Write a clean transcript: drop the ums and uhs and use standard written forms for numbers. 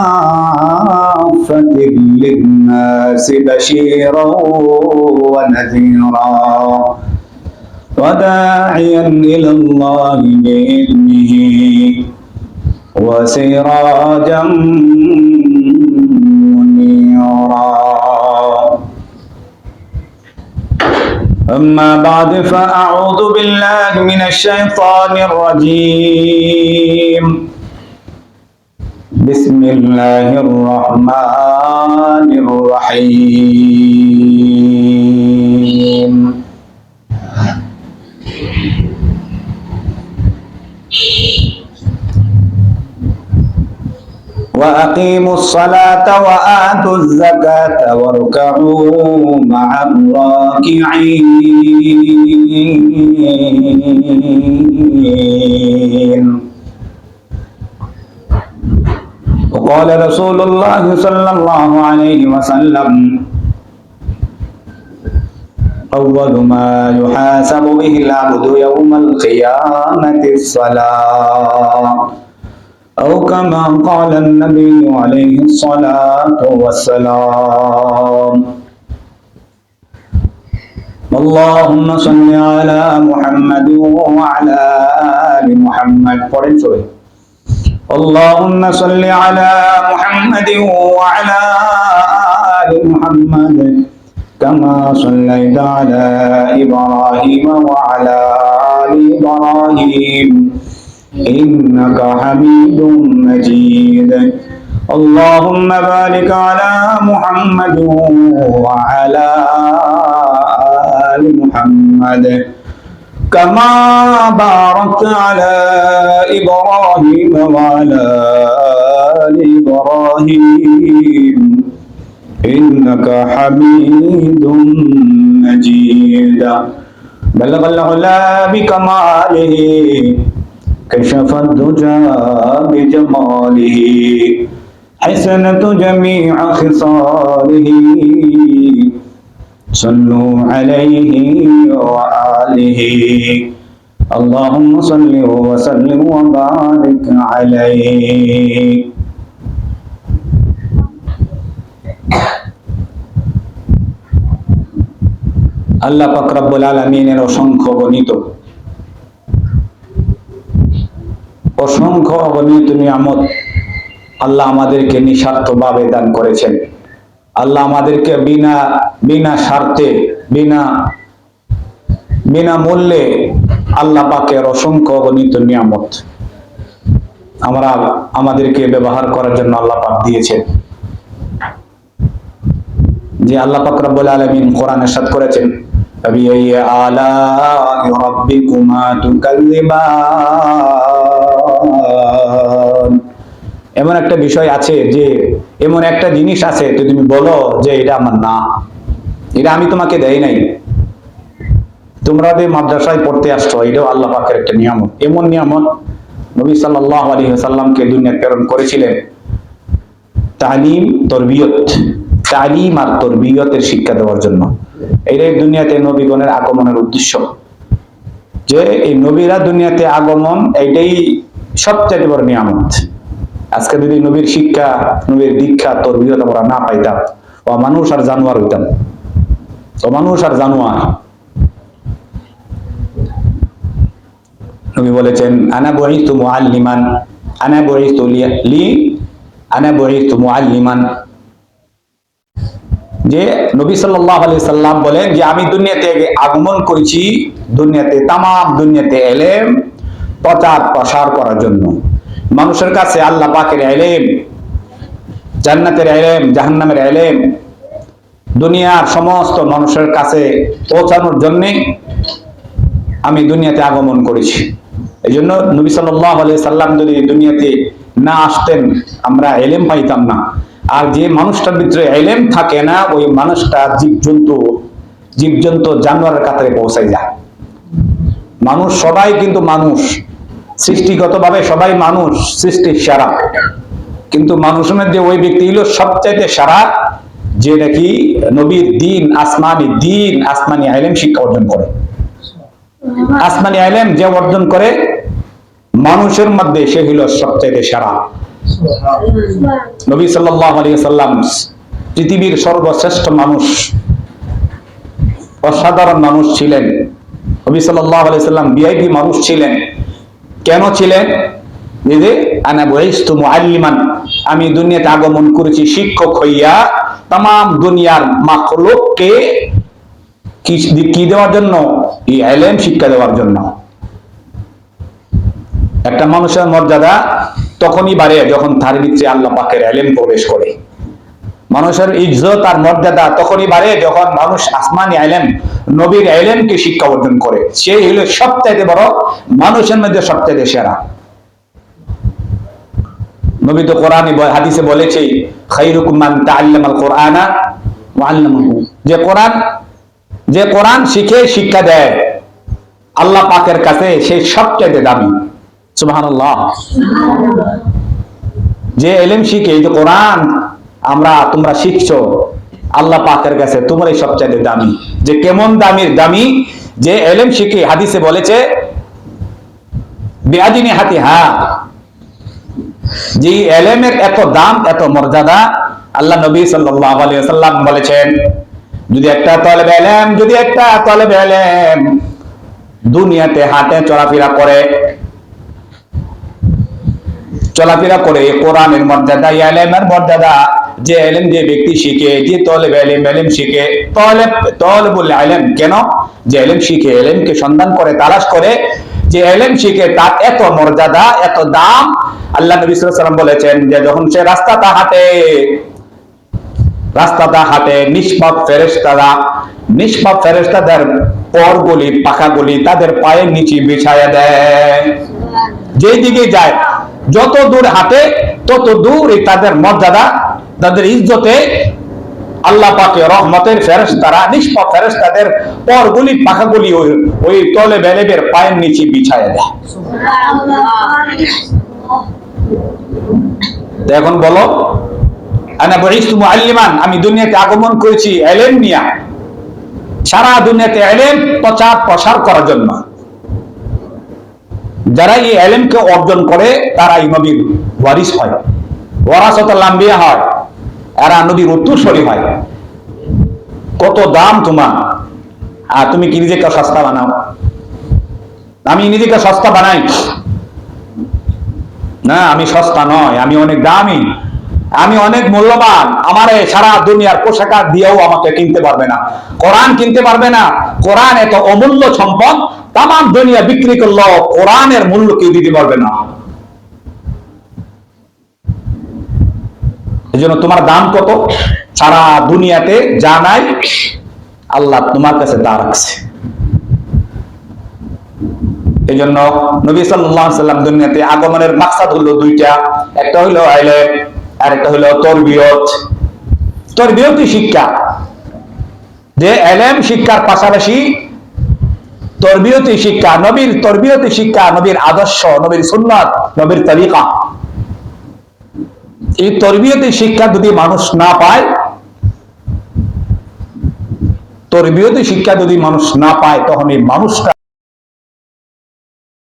كافة للناس بشيرا ونذيرا وداعيا إلى الله بإذنه وسراجا منيرا. أما بعد فأعوذ بالله من الشيطان الرجيم. بسم الله الرحمن الرحيم. وأقيموا الصلاة وآتوا الزكاة واركعوا مع الراكعين. وقال رسول الله صلى الله عليه وسلم: أول ما يحاسب به العبد يوم القيامة الصلاة، أو كما قال النبي عليه الصلاة والسلام. اللهم صل على محمد وعلى آل محمد. اللهم صل على محمد وعلى آل محمد كما صليت على إبراهيم وعلى آل إبراهيم إنك حميد مجيد. اللهم بارك على محمد وعلى آل محمد كما باركت على إبراهيم وعلى آل إبراهيم إنك حميد مجيد. بلغ العلا بكماله كشف الدجى بجماله حسنت جميع خصاله صلوا عليه وآله. اللهم صل وسلم وبارك عليه. আল্লাহ পাক রব্বুল আলামিনের অসংখ্য অগণিত নিয়ামত আল্লাহ আমাদেরকে নিঃস্বার্থভাবে দান করেছেন। আল্লাহ আমাদেরকে বিনা স্বার্থে বিনা মূল্যে আল্লাহ পাকের অসংখ্য অগণিত নিয়ামত আমাদেরকে ব্যবহার করার জন্য আল্লাহ পাক দিয়েছেন। যে আল্লাহ পাক রব্বুল আলামিন কোরআনে ইরশাদ করেছেন, ফাবিআইয়ি আলা'i রাব্বিকুমা তুকাল্লিবান। এমন একটা বিষয় আছে, যে এমন একটা জিনিস আছে, তো তুমি বলো যে এটা আমার না, এটা আমি তোমাকে দেই নাই। তোমরা যে মাদ্রাসায় পড়তে আসছো, এটাও আল্লাহ পাকের একটা নিয়ামত। এমন নিয়ামত নবী সাল্লাল্লাহু আলাইহি ওয়াসাল্লামকে দুনিয়াতে প্রেরণ করেছিলেন তালিম আর তরবিয়তের শিক্ষা দেওয়ার জন্য। এটাই দুনিয়াতে নবীগণের আগমনের উদ্দেশ্য, যে এই নবীরা দুনিয়াতে আগমন, এইটাই সবচেয়ে বড় নিয়ামত। আজকে যদি নবীর শিক্ষা, নবীর দীক্ষা, তরবিয়ত আমরা না পাইতাম, ও মানুষ আর জানোয়ার হইতাম। নবী বলেছেন, আনা বুইতু মুআল্লিমান। যে নবী সাল্লাল্লাহু আলাইহি সাল্লাম বলেন যে আমি দুনিয়াতে আগমন করেছি, তামাম দুনিয়াতে ইলম প্রচার প্রসার করার জন্য। মানুষের কাছে আল্লাহ পাকের ইলম, জান্নাতের ইলম, জাহান্নামের ইলম দুনিয়ার সমস্ত মানুষের কাছে পৌঁছানোর জন্য আমি দুনিয়াতে আগমন করেছি। এই জন্য নবী সাল্লাল্লাহু আলাইহি সাল্লাম যদি দুনিয়াতে না আসতেন, আমরা ইলম পাইতাম না। আর যে মানুষটার ভিতরে ইলম থাকে না, ওই মানুষটা জীবজন্তু জানোয়ারের কাতারে পৌঁছায় যায়। মানুষ সবাই কিন্তু মানুষ, সৃষ্টিগতভাবে সবাই মানুষ, সৃষ্টির সেরা। কিন্তু মানুষের মধ্যে ওই ব্যক্তি হলো সবচাইতে সেরা, যে নাকি নবীর আসমানি ইলম শিক্ষা অর্জন করে। আসমানি ইলম যে অর্জন করে মানুষের মধ্যে, সে হলো সবচাইতে সেরা। নবী সাল্লাল্লাহু আলাইহি ওয়াসাল্লাম পৃথিবীর সর্বশ্রেষ্ঠ মানুষ, অসাধারণ মানুষ ছিলেন। নবী সাল্লাল্লাহু আলাইহি ওয়াসাল্লাম ভিআইপি মানুষ ছিলেন। কেন ছিলেন? যে আনা বুইস্তু মুআল্লিমান, আমি দুনিয়াতে আগমন করেছি শিক্ষক হইয়া तमाम দুনিয়ার মাখলুককে কি দেওয়ার জন্য? এই ইলম শিক্ষা দেওয়ার জন্য। একটা মানুষের মর্যাদা তখনই বাড়ে যখন তার ভিতরে আল্লাহ পাকের ইলম প্রবেশ করে। মানুষের ইজ্জত আর মর্যাদা তখনই বাড়ে যখন মানুষ আসমানি ইলম, নবীর ইলমকে শিক্ষা অর্জন করে। সেই হলো সবচেয়ে বড়, মানুষের মধ্যে সবচেয়ে সেরা। নবী তো কোরআনে হাদিসে বলেছে, খায়রুকুম মান তাআল্লামাল কুরআনা ওয়া আল্লামাহু, যে কোরআন শিখে শিক্ষা দেয় আল্লাহ পাকের কাছে সেই সবচেয়ে দামি। সুবহানাল্লাহ। যে ইলম শিখে, এই যে কোরআন তোমরা শিখছো, আল্লাহ পাকের কাছে তোমরাই সবচেয়ে দামি। যে কেমন দামি, যে ইলম শিখে, হাদিসে বলেছে বিআদিনি হাতিহা, যে ইলমের এত দাম, এত মর্যাদা। আল্লাহ নবী সাল্লাল্লাহু আলাইহি ওয়াসাল্লাম বলেছেন, যদি একটা তালেবে ইলম দুনিয়াতে হাঁটে চলাফেরা করে কোরআনের মর্যাদা, ইলমের মর্যাদা, যে ইলম যে ব্যক্তি শিখে, যে তালেবে ইলম শিখে, তালেবুল ইলম, কেন? যে ইলম শিখে, ইলমকে সন্ধান করে, তালাশ করে, যে ইলম শিখে, তার এত মর্যাদা, এত দাম। আল্লাহ নবী সাল্লাল্লাহু আলাইহি ওয়াসাল্লাম বলেছেন যে যখন সে রাস্তাটা হাঁটে, নিষ্পাপ ফেরেশতাদের পরগুলি, পাখাগুলি তাদের পায়ের নিচে বিছায়া দেয়। যেই দিকে যায়, যত দূর হাঁটে তত দূর তাদের মর্যাদা, তাদের ইজ্জতে আল্লাহ পাকের রহমতের ফেরেশতারা, নিষ্পাপ ফেরেশতাদের পরগুলি, পাখাগুলি ওই তালেবে ইলমের পায়ের নিচে বিছায়া দেয়। এখন বলো, আনা বুইস্তু মুআল্লিমান, আমি দুনিয়াতে আগমন করেছি ইলম নিয়ে, সারা দুনিয়াতে ইলম প্রচার প্রসার করার জন্য। যারা এই ইলমকে অর্জন করে তারাই নবীর ওয়ারিস হয়, ওয়ারাসাতুল আম্বিয়া হয়, এরা নবীর উত্তরসূরি হয়। কত দাম তোমার! আর তুমি কি নিজেকে সস্তা বানাও? আমি নিজেকে সস্তা বানাই না, আমি সস্তা নয়, আমি অনেক দামি, আমি অনেক মূল্যবান। আমারে সারা দুনিয়ার পোশাক দিয়েও আমাকে কিনতে পারবে না, কোরআন কিনতে পারবে না। কোরআন এত অমূল্য সম্পদ, তামাম দুনিয়া বিক্রি করলো, কোরআনের মূল্য কেউ দিতে পারবে না। এজন্য তোমার দাম কত? সারা দুনিয়াতে যা নাই, আল্লাহ তোমার কাছে তা রাখছে। এই জন্য নবী সাল্লাল্লাহু আলাইহি ওয়াসাল্লাম দুনিয়াতে আগমনের মাকসাদ হলো দুইটা, একটা হলো ইলম আর একটা হলো তরবিয়তি শিক্ষা। যে ইলম শিক্ষার পাশাপাশি তরবিয়তি শিক্ষা, নবীর তরবিয়তি শিক্ষা, নবীর আদর্শ, নবীর সুন্নাত, নবীর তরিকা। এই তরবিয়তি শিক্ষা যদি মানুষ না পায়, তখন এই মানুষটা